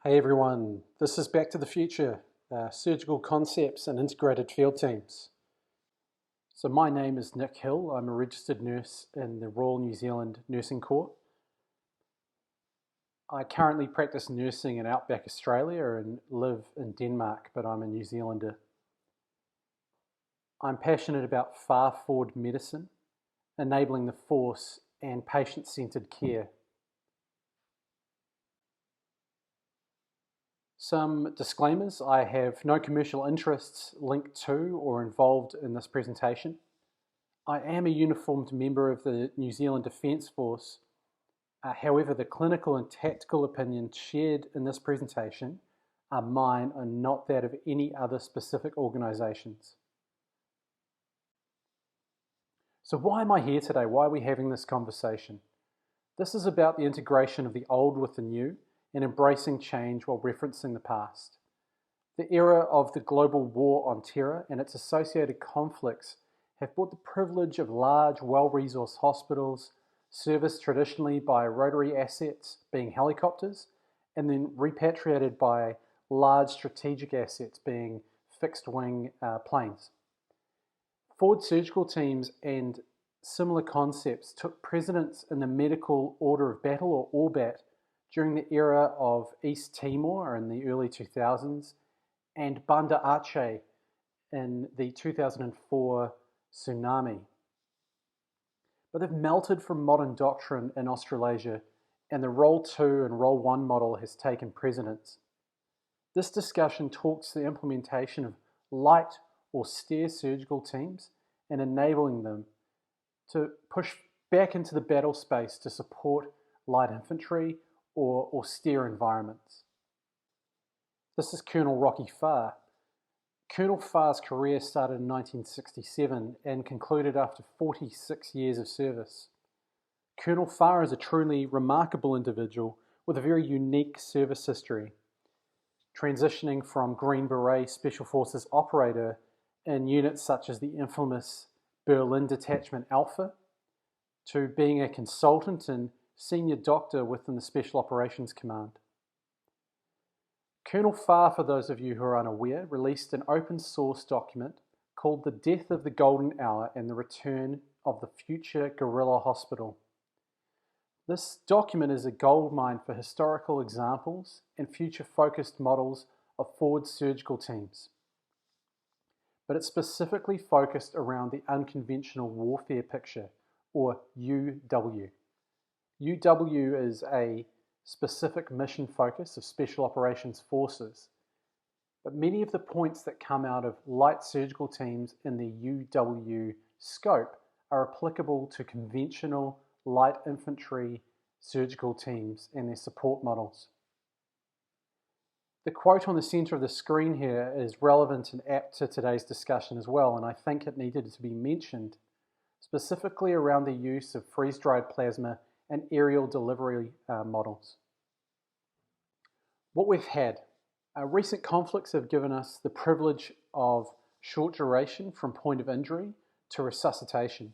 Hey everyone, this is Back to the Future, surgical concepts and integrated field teams. So my name is Nick Hill. I'm a registered nurse in the Royal New Zealand Nursing Corps. I currently practice nursing in Outback Australia and live in Denmark, but I'm a New Zealander. I'm passionate about far-forward medicine, enabling the force and patient-centered care. Some disclaimers: I have no commercial interests linked to or involved in this presentation. I am a uniformed member of the New Zealand Defence Force. However, the clinical and tactical opinions shared in this presentation are mine and not that of any other specific organisations. So why am I here today? Why are we having this conversation? This is about the integration of the old with the new and embracing change while referencing the past. The era of the global war on terror and its associated conflicts have brought the privilege of large, well-resourced hospitals, serviced traditionally by rotary assets being helicopters, and then repatriated by large strategic assets being fixed-wing planes. Forward surgical teams and similar concepts took precedence in the medical order of battle, or ORBAT, during the era of East Timor in the early 2000s and Banda Aceh in the 2004 tsunami. But they've melted from modern doctrine in Australasia, and the Role 2 and Role 1 model has taken precedence. This discussion talks the implementation of light or stair surgical teams and enabling them to push back into the battle space to support light infantry or austere environments. This is Colonel Rocky Farr. Colonel Farr's career started in 1967 and concluded after 46 years of service. Colonel Farr is a truly remarkable individual with a very unique service history, transitioning from Green Beret Special Forces operator in units such as the infamous Berlin Detachment Alpha to being a consultant and senior doctor within the Special Operations Command. Colonel Farr, for those of you who are unaware, released an open source document called The Death of the Golden Hour and the Return of the Future Guerrilla Hospital. This document is a goldmine for historical examples and future-focused models of forward surgical teams. But it's specifically focused around the unconventional warfare picture, or UW. UW is a specific mission focus of Special Operations Forces. But many of the points that come out of light surgical teams in the UW scope are applicable to conventional light infantry surgical teams and their support models. The quote on the center of the screen here is relevant and apt to today's discussion as well, and I think it needed to be mentioned, specifically around the use of freeze-dried plasma and aerial delivery models. What we've had, recent conflicts have given us the privilege of short duration from point of injury to resuscitation.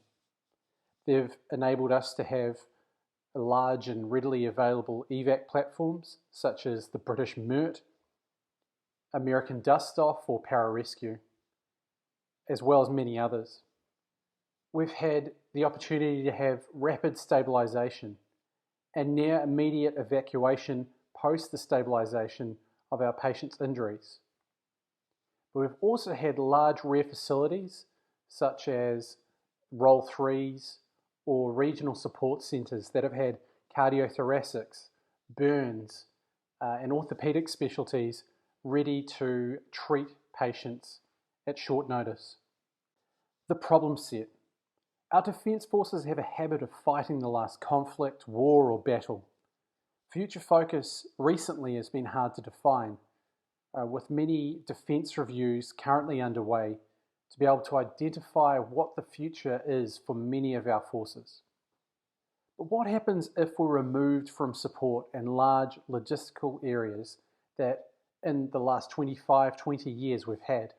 They've enabled us to have large and readily available evac platforms such as the British MERT, American Dust-Off or Pararescue, as well as many others. We've had the opportunity to have rapid stabilization and near immediate evacuation post the stabilization of our patients' injuries. But we've also had large rare facilities such as Role 3s or regional support centres that have had cardiothoracics, burns, and orthopaedic specialties ready to treat patients at short notice. The problem set. Our defence forces have a habit of fighting the last conflict, war or battle. Future focus recently has been hard to define, with many defence reviews currently underway to be able to identify what the future is for many of our forces. But what happens if we're removed from support in large logistical areas that in the last 25, 20 years we've had?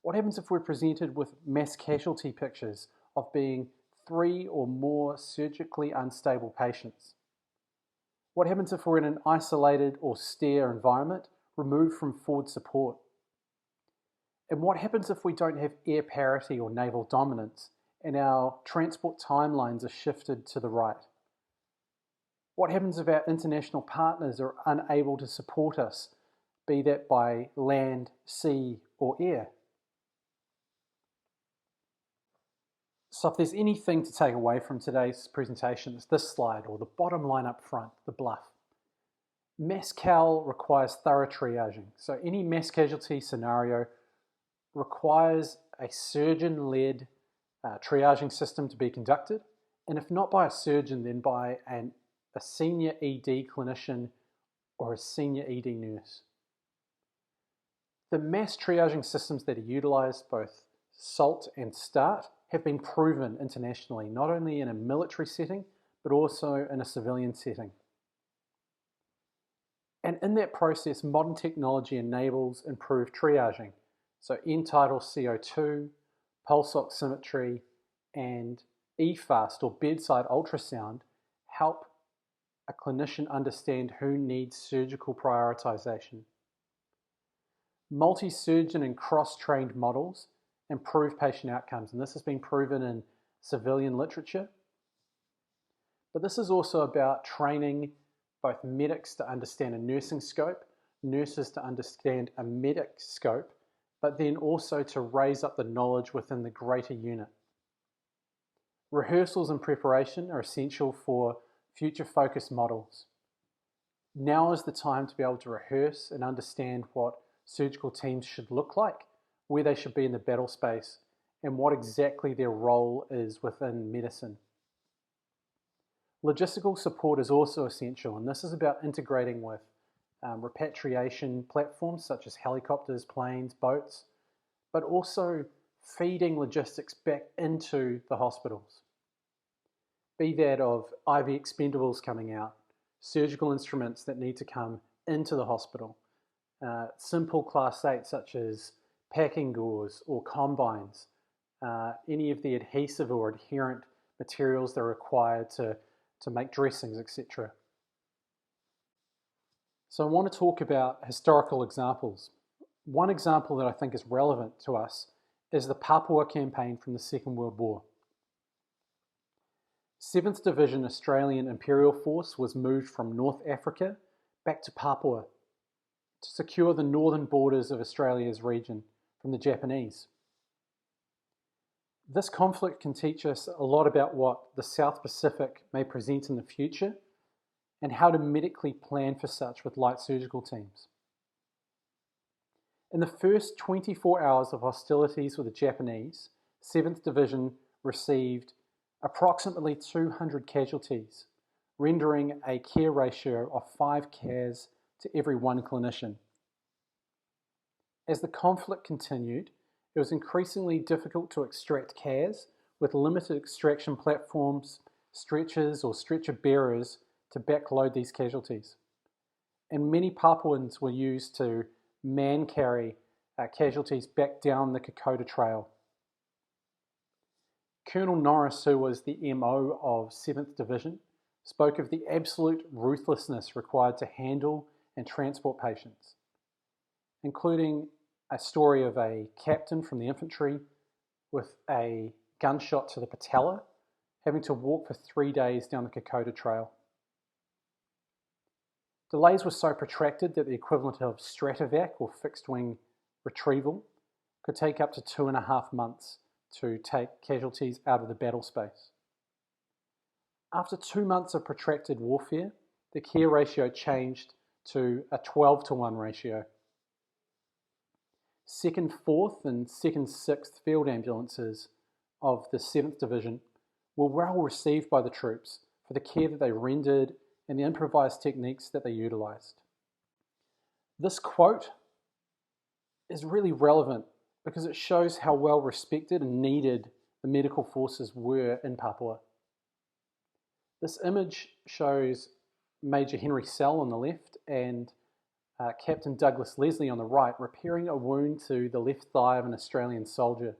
What happens if we're presented with mass casualty pictures of being 3 or more surgically unstable patients? What happens if we're in an isolated, austere environment, removed from forward support? And what happens if we don't have air parity or naval dominance and our transport timelines are shifted to the right? What happens if our international partners are unable to support us, be that by land, sea, or air? So if there's anything to take away from today's presentation, it's this slide, or the bottom line up front, the bluff. Mass cal requires thorough triaging. So any mass casualty scenario requires a surgeon-led triaging system to be conducted, and if not by a surgeon, then by a senior ED clinician or a senior ED nurse. The mass triaging systems that are utilised, both SALT and START, have been proven internationally, not only in a military setting, but also in a civilian setting. And in that process, modern technology enables improved triaging. So end-tidal CO2, pulse oximetry, and EFAST, or bedside ultrasound, help a clinician understand who needs surgical prioritization. Multi-surgeon and cross-trained models improve patient outcomes, and this has been proven in civilian literature. But this is also about training both medics to understand a nursing scope, nurses to understand a medic scope, but then also to raise up the knowledge within the greater unit. Rehearsals and preparation are essential for future-focused models. Now is the time to be able to rehearse and understand what surgical teams should look like, where they should be in the battle space, and what exactly their role is within medicine. Logistical support is also essential, and this is about integrating with repatriation platforms such as helicopters, planes, boats, but also feeding logistics back into the hospitals. Be that of IV expendables coming out, surgical instruments that need to come into the hospital, simple class 8 such as packing gauze or combines, any of the adhesive or adherent materials that are required to make dressings, etc. So I want to talk about historical examples. One example that I think is relevant to us is the Papua campaign from the Second World War. 7th Division Australian Imperial Force was moved from North Africa back to Papua to secure the northern borders of Australia's region from the Japanese. This conflict can teach us a lot about what the South Pacific may present in the future and how to medically plan for such with light surgical teams. In the first 24 hours of hostilities with the Japanese, 7th Division received approximately 200 casualties, rendering a care ratio of 5 CAS to every 1 clinician. As the conflict continued, it was increasingly difficult to extract CAS with limited extraction platforms, stretchers or stretcher bearers to backload these casualties. And many Papuans were used to man carry casualties back down the Kokoda Trail. Colonel Norris, who was the MO of 7th Division, spoke of the absolute ruthlessness required to handle and transport patients, including a story of a captain from the infantry with a gunshot to the patella, having to walk for 3 days down the Kokoda Trail. Delays were so protracted that the equivalent of stratovac or fixed wing retrieval could take up to 2.5 months to take casualties out of the battle space. After 2 months of protracted warfare, the care ratio changed to a 12-to-1 ratio. 2nd, 4th and 2nd, 6th Field Ambulances of the 7th Division were well received by the troops for the care that they rendered and the improvised techniques that they utilised. This quote is really relevant because it shows how well respected and needed the medical forces were in Papua. This image shows Major Henry Sell on the left and Captain Douglas Leslie on the right repairing a wound to the left thigh of an Australian soldier.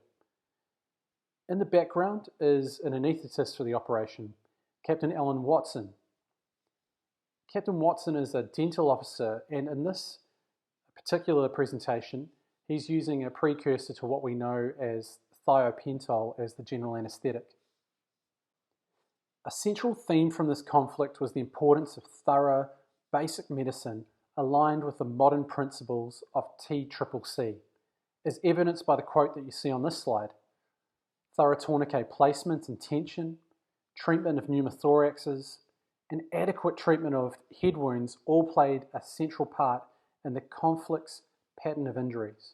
In the background is an anaesthetist for the operation, Captain Alan Watson. Captain Watson is a dental officer, and in this particular presentation, he's using a precursor to what we know as thiopental as the general anaesthetic. A central theme from this conflict was the importance of thorough, basic medicine aligned with the modern principles of TCCC, as evidenced by the quote that you see on this slide. Thorough tourniquet placement and tension, treatment of pneumothoraxes, and adequate treatment of head wounds all played a central part in the conflict's pattern of injuries.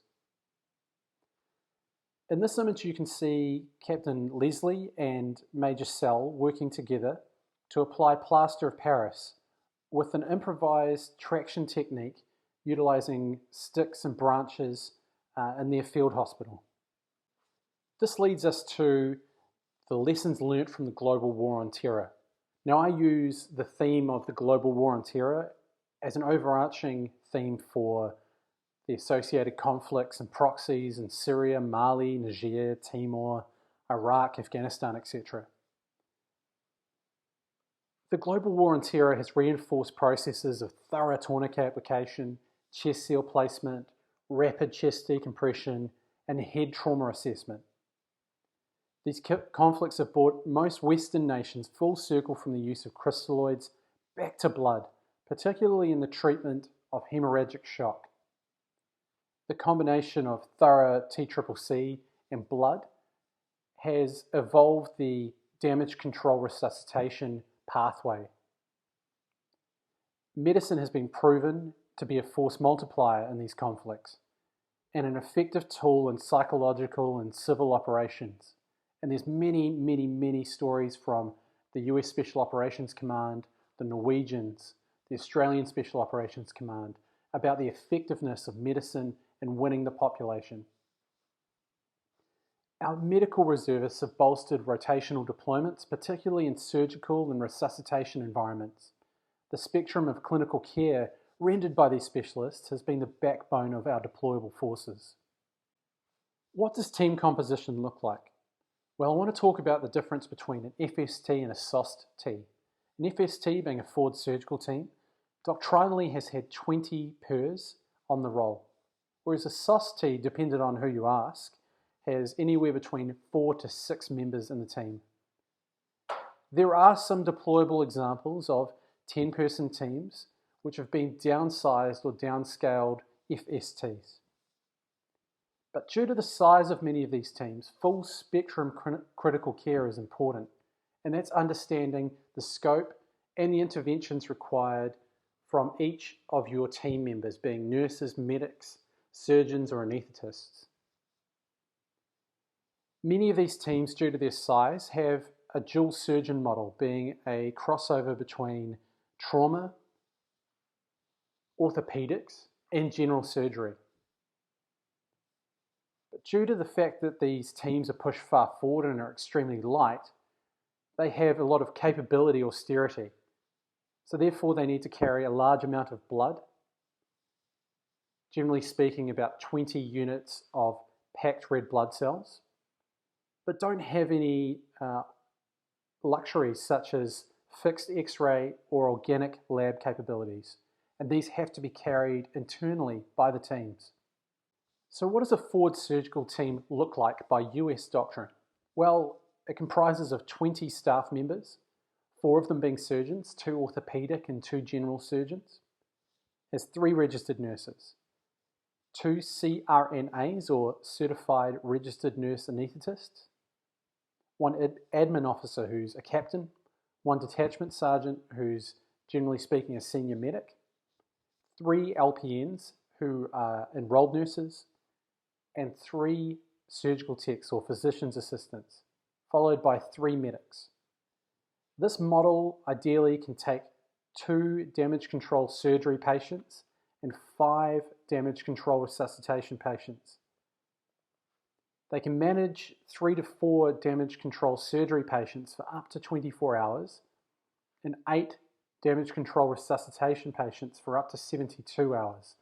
In this image you can see Captain Leslie and Major Sell working together to apply plaster of Paris with an improvised traction technique utilising sticks and branches in their field hospital. This leads us to the lessons learnt from the global war on terror. Now, I use the theme of the global war on terror as an overarching theme for the associated conflicts and proxies in Syria, Mali, Niger, Timor, Iraq, Afghanistan, etc. The global war on terror has reinforced processes of thorough tourniquet application, chest seal placement, rapid chest decompression, and head trauma assessment. These conflicts have brought most Western nations full circle from the use of crystalloids back to blood, particularly in the treatment of hemorrhagic shock. The combination of thorough TCCC and blood has evolved the damage control resuscitation pathway. Medicine has been proven to be a force multiplier in these conflicts and an effective tool in psychological and civil operations. And there's many stories from the US Special Operations Command, the Norwegians, the Australian Special Operations Command, about the effectiveness of medicine in winning the population. Our medical reservists have bolstered rotational deployments, particularly in surgical and resuscitation environments. The spectrum of clinical care rendered by these specialists has been the backbone of our deployable forces. What does team composition look like? Well, I want to talk about the difference between an FST and a SOST-T. An FST, being a forward surgical team, doctrinally has had 20 PERS on the roll, whereas a SOST-T, depending on who you ask, has anywhere between 4 to 6 members in the team. There are some deployable examples of 10-person teams which have been downsized or downscaled FSTs. But due to the size of many of these teams, full spectrum critical care is important, and that's understanding the scope and the interventions required from each of your team members, being nurses, medics, surgeons, or anaesthetists. Many of these teams, due to their size, have a dual surgeon model, being a crossover between trauma, orthopedics, and general surgery. But due to the fact that these teams are pushed far forward and are extremely light, they have a lot of capability austerity. So therefore they need to carry a large amount of blood, generally speaking about 20 units of packed red blood cells, but don't have any luxuries such as fixed X-ray or organic lab capabilities. And these have to be carried internally by the teams. So what does a forward surgical team look like by US doctrine? Well, it comprises of 20 staff members, 4 of them being surgeons, 2 orthopedic and 2 general surgeons. It has 3 registered nurses, 2 CRNAs or certified registered nurse anaesthetists, 1 admin officer who's a captain, 1 detachment sergeant who's generally speaking a senior medic, 3 LPNs who are enrolled nurses, and 3 surgical techs or physician's assistants, followed by 3 medics. This model ideally can take 2 damage control surgery patients and 5 damage control resuscitation patients. They can manage 3 to 4 damage control surgery patients for up to 24 hours and 8 damage control resuscitation patients for up to 72 hours.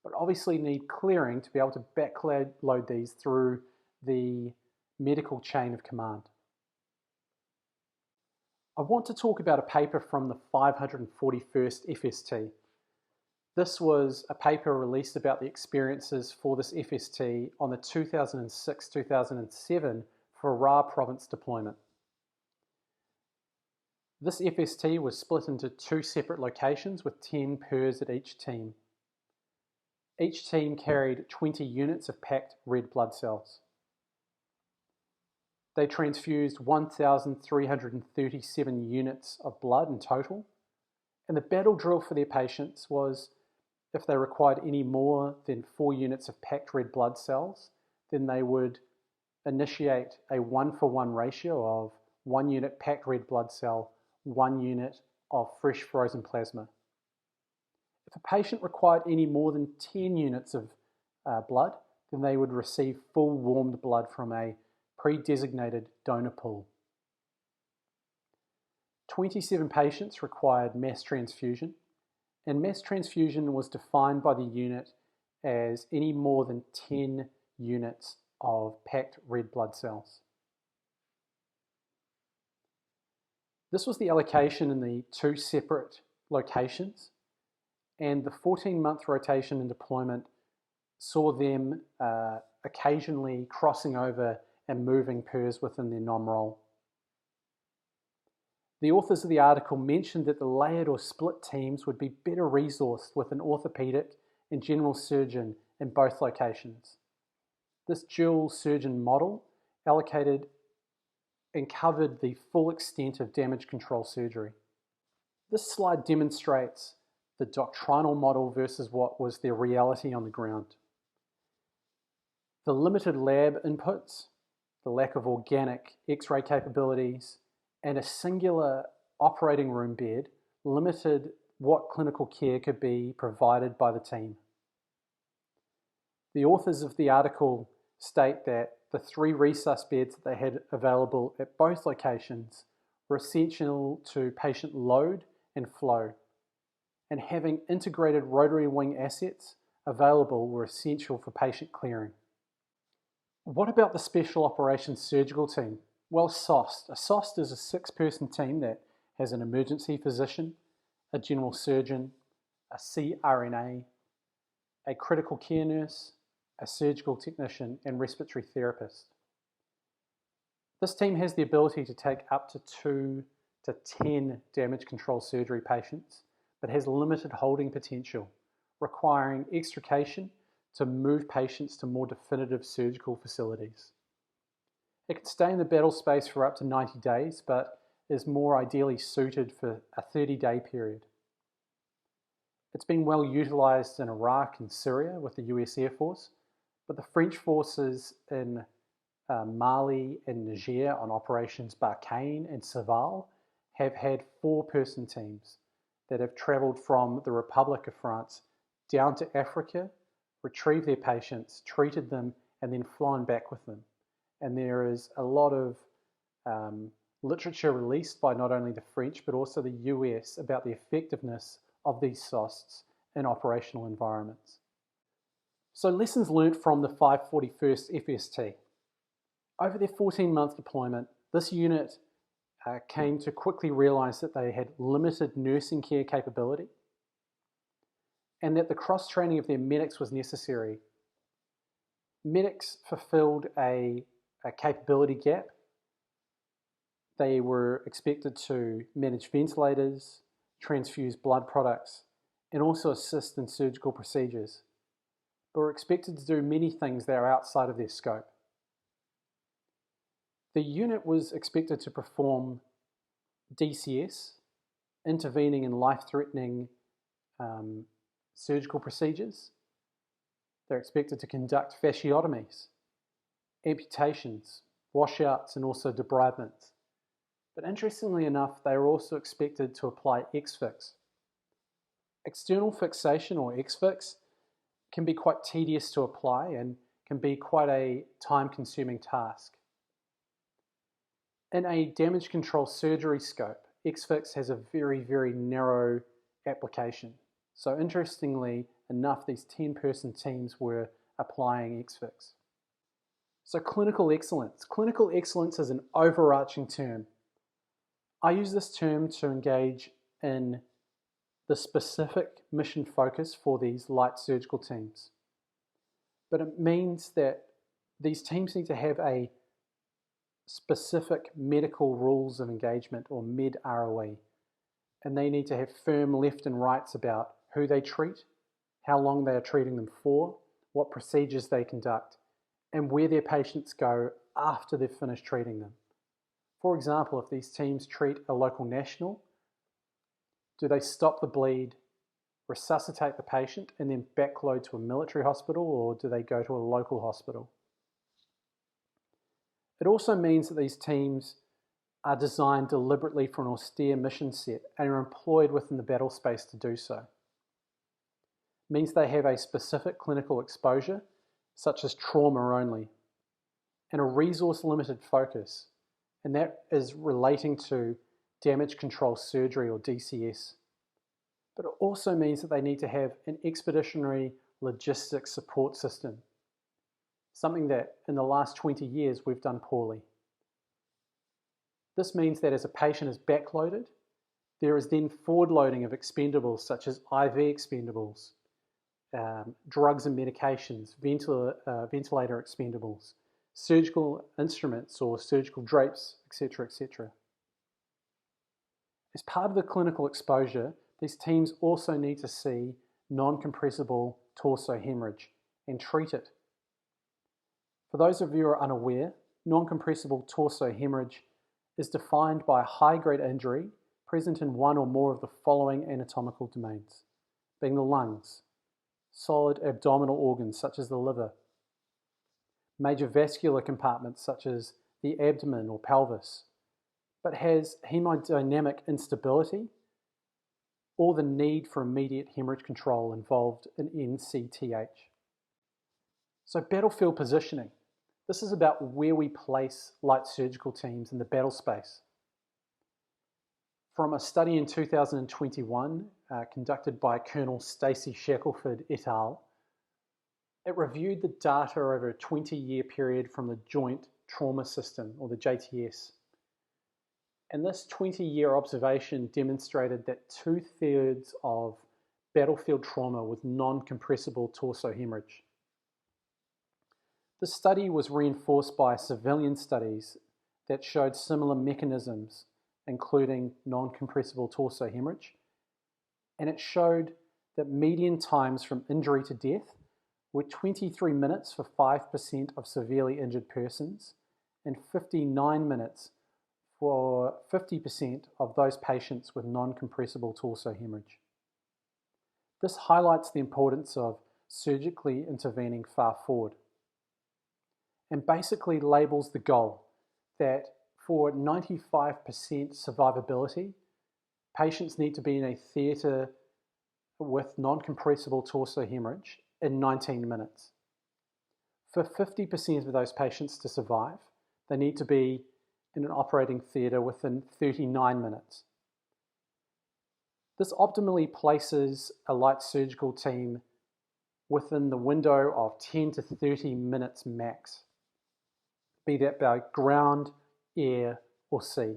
But obviously need clearing to be able to backload these through the medical chain of command. I want to talk about a paper from the 541st FST. This was a paper released about the experiences for this FST on the 2006-2007 Farrar province deployment. This FST was split into 2 separate locations with 10 PERS at each team. Each team carried 20 units of packed red blood cells. They transfused 1,337 units of blood in total, and the battle drill for their patients was if they required any more than 4 units of packed red blood cells, then they would initiate a 1-for-1 ratio of 1 unit packed red blood cell, 1 unit of fresh frozen plasma. If a patient required any more than 10 units of blood, then they would receive full warmed blood from a pre-designated donor pool. 27 patients required mass transfusion, and mass transfusion was defined by the unit as any more than 10 units of packed red blood cells. This was the allocation in the 2 separate locations, and the 14-month rotation and deployment saw them occasionally crossing over and moving PERS within their NOM role. The authors of the article mentioned that the layered or split teams would be better resourced with an orthopedic and general surgeon in both locations. This dual surgeon model allocated and covered the full extent of damage control surgery. This slide demonstrates the doctrinal model versus what was their reality on the ground. The limited lab inputs, the lack of organic X-ray capabilities, and a singular operating room bed limited what clinical care could be provided by the team. The authors of the article state that the 3 resus beds that they had available at both locations were essential to patient load and flow, and having integrated rotary wing assets available were essential for patient clearing. What about the Special Operations Surgical Team? Well, SOST. A SOST is a 6-person team that has an emergency physician, a general surgeon, a CRNA, a critical care nurse, a surgical technician, and respiratory therapist. This team has the ability to take up to 2 to 10 damage control surgery patients, but has limited holding potential, requiring extrication to move patients to more definitive surgical facilities. It can stay in the battle space for up to 90 days, but is more ideally suited for a 30-day period. It's been well utilised in Iraq and Syria with the US Air Force, but the French forces in Mali and Niger on operations Barkhane and Serval have had 4-person teams that have travelled from the Republic of France down to Africa, retrieved their patients, treated them, and then flown back with them. And there is a lot of literature released by not only the French but also the US about the effectiveness of these SOSTs in operational environments. So lessons learnt from the 541st FST. Over their 14-month deployment, this unit came to quickly realise that they had limited nursing care capability and that the cross-training of their medics was necessary. Medics fulfilled a capability gap. They were expected to manage ventilators, transfuse blood products, and also assist in surgical procedures, but were expected to do many things that are outside of their scope. The unit was expected to perform DCS, intervening in life-threatening surgical procedures. They're expected to conduct fasciotomies, amputations, washouts, and also debridements. But interestingly enough, they are also expected to apply X-fix. External fixation, or X-fix, can be quite tedious to apply and can be quite a time-consuming task. In a damage control surgery scope, X-fix has a very, very narrow application. So interestingly enough, these 10-person teams were applying X-fix. So clinical excellence. Clinical excellence is an overarching term. I use this term to engage in the specific mission focus for these light surgical teams. But it means that these teams need to have a specific medical rules of engagement, or med ROE, and they need to have firm left and rights about who they treat, how long they are treating them for, what procedures they conduct, and where their patients go after they've finished treating them. For example, if these teams treat a local national, do they stop the bleed, resuscitate the patient, and then backload to a military hospital, or do they go to a local hospital? It also means that these teams are designed deliberately for an austere mission set and are employed within the battle space to do so. It means they have a specific clinical exposure, such as trauma only, and a resource-limited focus, and that is relating to damage control surgery, or DCS. But it also means that they need to have an expeditionary logistics support system, something that in the last 20 years we've done poorly. This means that as a patient is backloaded, there is then forward loading of expendables such as IV expendables, drugs and medications, ventilator expendables, surgical instruments or surgical drapes, etc., etc. As part of the clinical exposure, these teams also need to see non-compressible torso hemorrhage and treat it. For those of you who are unaware, non-compressible torso hemorrhage is defined by a high-grade injury present in one or more of the following anatomical domains, being the lungs, solid abdominal organs such as the liver, major vascular compartments such as the abdomen or pelvis, but has hemodynamic instability or the need for immediate hemorrhage control involved in NCTH. So battlefield positioning. This is about where we place light surgical teams in the battle space. From a study in 2021 conducted by Colonel Stacey Shackelford et al., it reviewed the data over a 20-year period from the Joint Trauma System, or the JTS. And this 20-year observation demonstrated that 2/3 of battlefield trauma was non-compressible torso hemorrhage. The study was reinforced by civilian studies that showed similar mechanisms, including non-compressible torso hemorrhage, and it showed that median times from injury to death were 23 minutes for 5% of severely injured persons and 59 minutes for 50% of those patients with non-compressible torso hemorrhage. This highlights the importance of surgically intervening far forward, and basically labels the goal that for 95% survivability, patients need to be in a theatre with non-compressible torso hemorrhage in 19 minutes. For 50% of those patients to survive, they need to be in an operating theatre within 39 minutes. This optimally places a light surgical team within the window of 10 to 30 minutes max, be that by ground, air, or sea.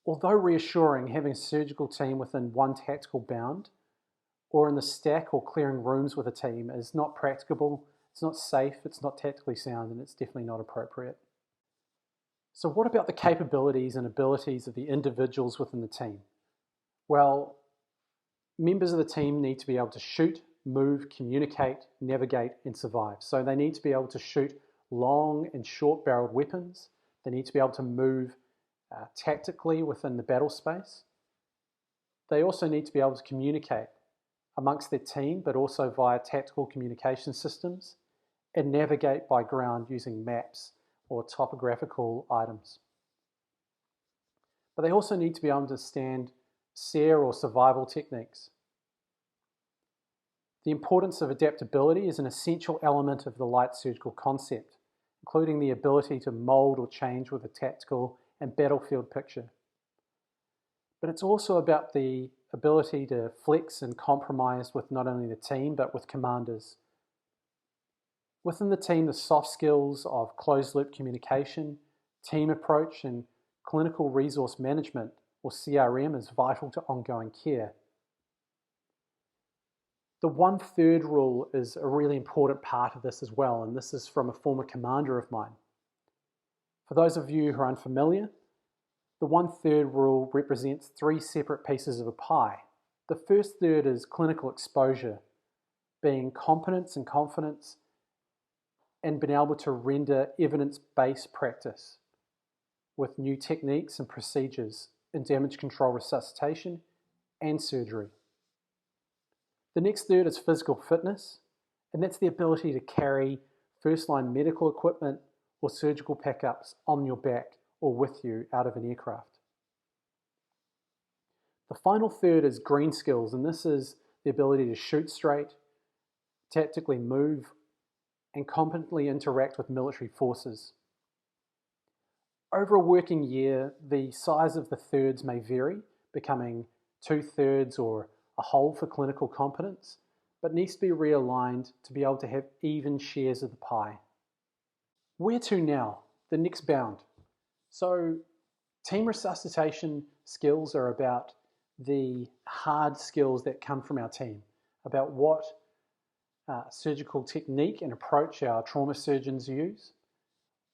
Although reassuring, having a surgical team within one tactical bound or in the stack or clearing rooms with a team is not practicable, it's not safe, it's not tactically sound, and it's definitely not appropriate. So what about the capabilities and abilities of the individuals within the team? Well, members of the team need to be able to shoot, move, communicate, navigate, and survive. So they need to be able to shoot long and short-barreled weapons. They need to be able to move tactically within the battle space. They also need to be able to communicate amongst their team, but also via tactical communication systems, and navigate by ground using maps or topographical items. But they also need to be able to understand SARE or survival techniques. The importance of adaptability is an essential element of the light surgical concept, including the ability to mold or change with a tactical and battlefield picture. But it's also about the ability to flex and compromise with not only the team, but with commanders. Within the team, the soft skills of closed-loop communication, team approach, and clinical resource management, or CRM, is vital to ongoing care. The 1/3 rule is a really important part of this as well, and this is from a former commander of mine. For those of you who are unfamiliar, the 1/3 rule represents 3 separate pieces of a pie. The first third is clinical exposure, being competence and confidence, and being able to render evidence-based practice with new techniques and procedures in damage control resuscitation and surgery. The next third is physical fitness, and that's the ability to carry first-line medical equipment or surgical packups on your back or with you out of an aircraft. The final third is green skills, and this is the ability to shoot straight, tactically move, and competently interact with military forces. Over a working year, the size of the thirds may vary, becoming 2/3 or a whole for clinical competence, but needs to be realigned to be able to have even shares of the pie. Where to now? The next bound. So, team resuscitation skills are about the hard skills that come from our team, about what surgical technique and approach our trauma surgeons use,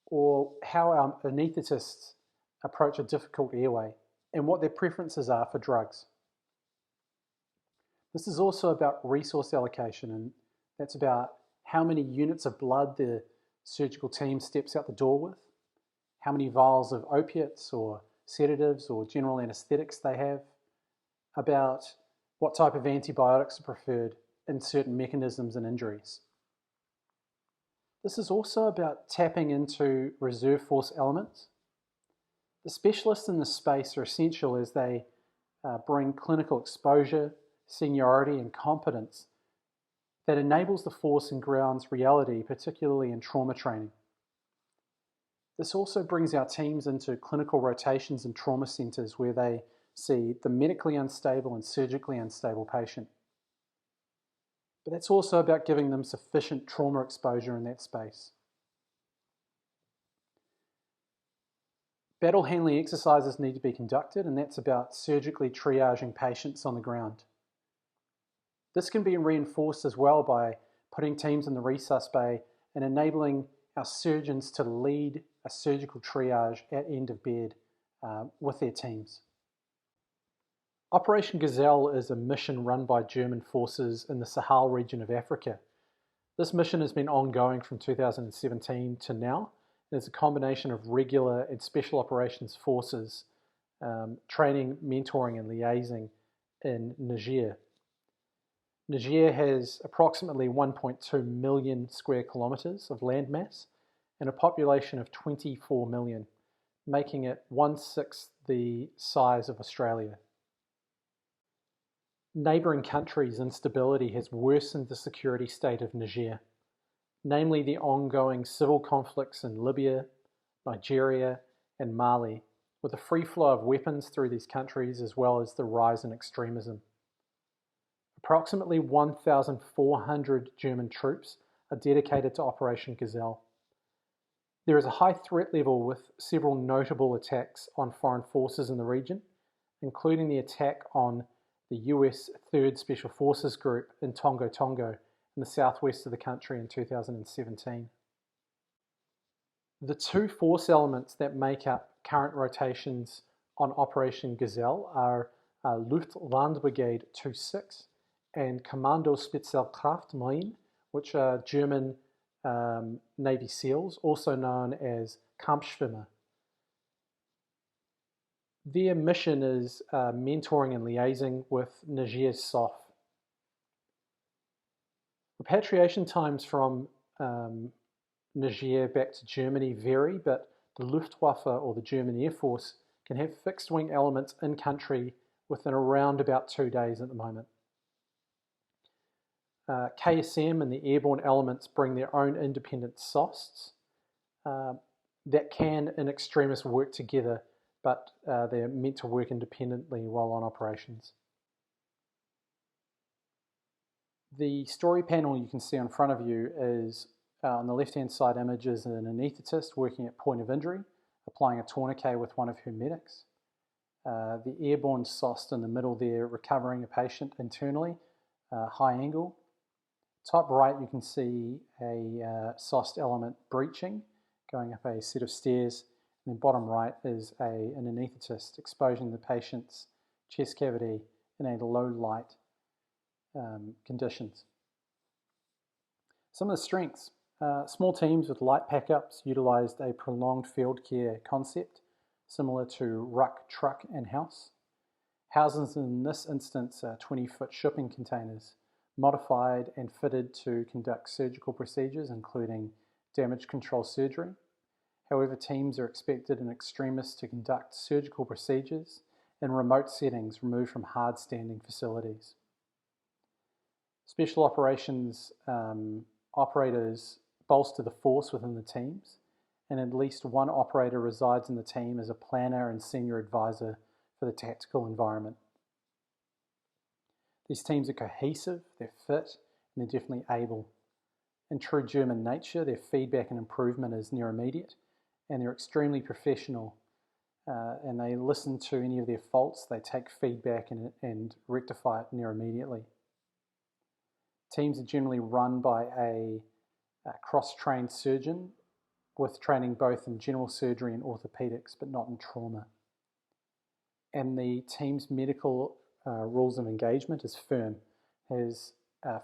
or how our anaesthetists approach a difficult airway, and what their preferences are for drugs. This is also about resource allocation, and that's about how many units of blood the surgical team steps out the door with, how many vials of opiates or sedatives or general anesthetics they have, about what type of antibiotics are preferred in certain mechanisms and injuries. This is also about tapping into reserve force elements. The specialists in this space are essential as they bring clinical exposure, seniority, and competence that enables the force and grounds reality, particularly in trauma training. This also brings our teams into clinical rotations and trauma centres where they see the medically unstable and surgically unstable patient. But that's also about giving them sufficient trauma exposure in that space. Battle handling exercises need to be conducted, and that's about surgically triaging patients on the ground. This can be reinforced as well by putting teams in the resus bay and enabling our surgeons to lead a surgical triage at end of bed with their teams. Operation Gazelle is a mission run by German forces in the Sahel region of Africa. This mission has been ongoing from 2017 to now. It's a combination of regular and special operations forces training, mentoring, and liaising in Niger. Niger has approximately 1.2 million square kilometres of landmass and a population of 24 million, making it 1/6 the size of Australia. Neighbouring countries' instability has worsened the security state of Niger, namely the ongoing civil conflicts in Libya, Nigeria, and Mali, with a free flow of weapons through these countries as well as the rise in extremism. Approximately 1,400 German troops are dedicated to Operation Gazelle. There is a high threat level with several notable attacks on foreign forces in the region, including the attack on the US 3rd Special Forces Group in Tongo Tongo in the southwest of the country in 2017. The 2 force elements that make up current rotations on Operation Gazelle are Luftlandbrigade 26 and Kommando Spezialkraftmarine, which are German Navy SEALs, also known as Kampfschwimmer. Their mission is mentoring and liaising with Niger's SOF. Repatriation times from Niger back to Germany vary, but the Luftwaffe, or the German Air Force, can have fixed-wing elements in country within around about 2 days at the moment. KSM and the airborne elements bring their own independent SOSs that can, in extremis, work together, but they're meant to work independently while on operations. The story panel you can see in front of you is, on the left-hand side image, is an anaesthetist working at point of injury, applying a tourniquet with one of her medics. The airborne SOST in the middle there, recovering a patient internally, high angle. Top right, you can see a SOST element breaching, going up a set of stairs. And then bottom right is an anaesthetist exposing the patient's chest cavity in a low light conditions. Some of the strengths. Small teams with light pack-ups utilised a prolonged field care concept, similar to ruck, truck and house. Houses in this instance are 20-foot shipping containers, modified and fitted to conduct surgical procedures, including damage control surgery. However, teams are expected in extremis to conduct surgical procedures in remote settings removed from hard-standing facilities. Special operations operators bolster the force within the teams, and at least one operator resides in the team as a planner and senior advisor for the tactical environment. These teams are cohesive, they're fit, and they're definitely able. In true German nature, their feedback and improvement is near immediate, and they're extremely professional, and they listen to any of their faults, they take feedback and rectify it near immediately. Teams are generally run by a cross-trained surgeon with training both in general surgery and orthopedics, but not in trauma. And the team's medical rules of engagement is firm, has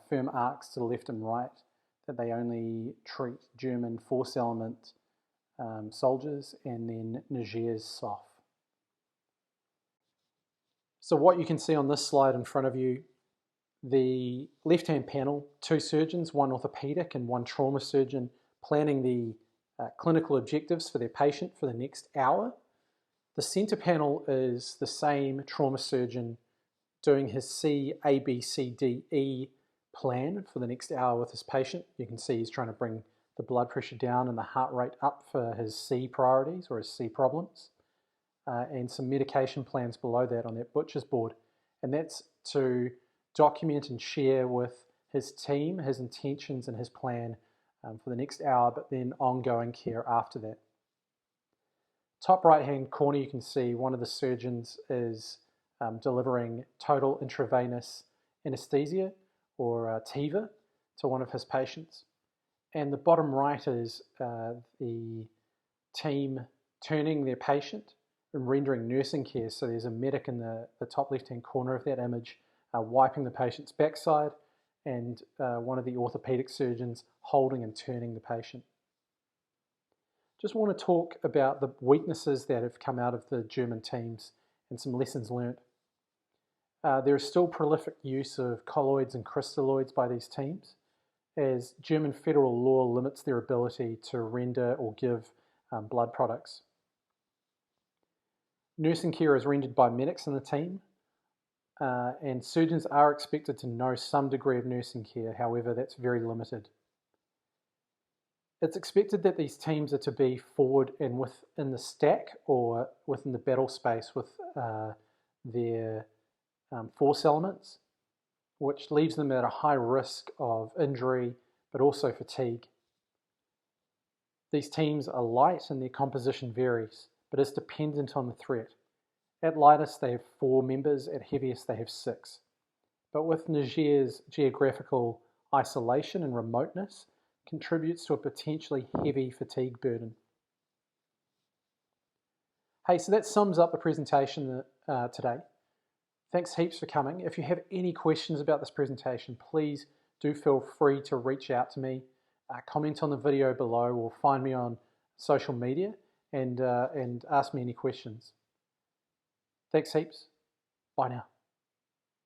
firm arcs to the left and right, that they only treat German force element soldiers, and then Niger's SOF. So what you can see on this slide in front of you, the left-hand panel, two surgeons, one orthopedic and one trauma surgeon, planning the clinical objectives for their patient for the next hour. The center panel is the same trauma surgeon doing his C, A, B, C, D, E plan for the next hour with his patient. You can see he's trying to bring the blood pressure down and the heart rate up for his C priorities or his C problems. And some medication plans below that on that butcher's board. And that's to document and share with his team his intentions and his plan for the next hour, but then ongoing care after that. Top right hand corner, you can see one of the surgeons is delivering total intravenous anesthesia or TIVA to one of his patients. And the bottom right is the team turning their patient and rendering nursing care. So there's a medic in the top left-hand corner of that image wiping the patient's backside, and one of the orthopedic surgeons holding and turning the patient. Just want to talk about the weaknesses that have come out of the German teams and some lessons learned. There is still prolific use of colloids and crystalloids by these teams, as German federal law limits their ability to render or give blood products. Nursing care is rendered by medics in the team, and surgeons are expected to know some degree of nursing care. However, that's very limited. It's expected that these teams are to be forward and within the stack or within the battle space with their force elements, which leaves them at a high risk of injury, but also fatigue. These teams are light and their composition varies, but is dependent on the threat. At lightest, they have 4 members. At heaviest, they have 6. But with Niger's geographical isolation and remoteness, contributes to a potentially heavy fatigue burden. Hey, so that sums up the presentation today. Thanks heaps for coming. If you have any questions about this presentation, please do feel free to reach out to me, comment on the video below, or find me on social media and ask me any questions. Thanks heaps. Bye now.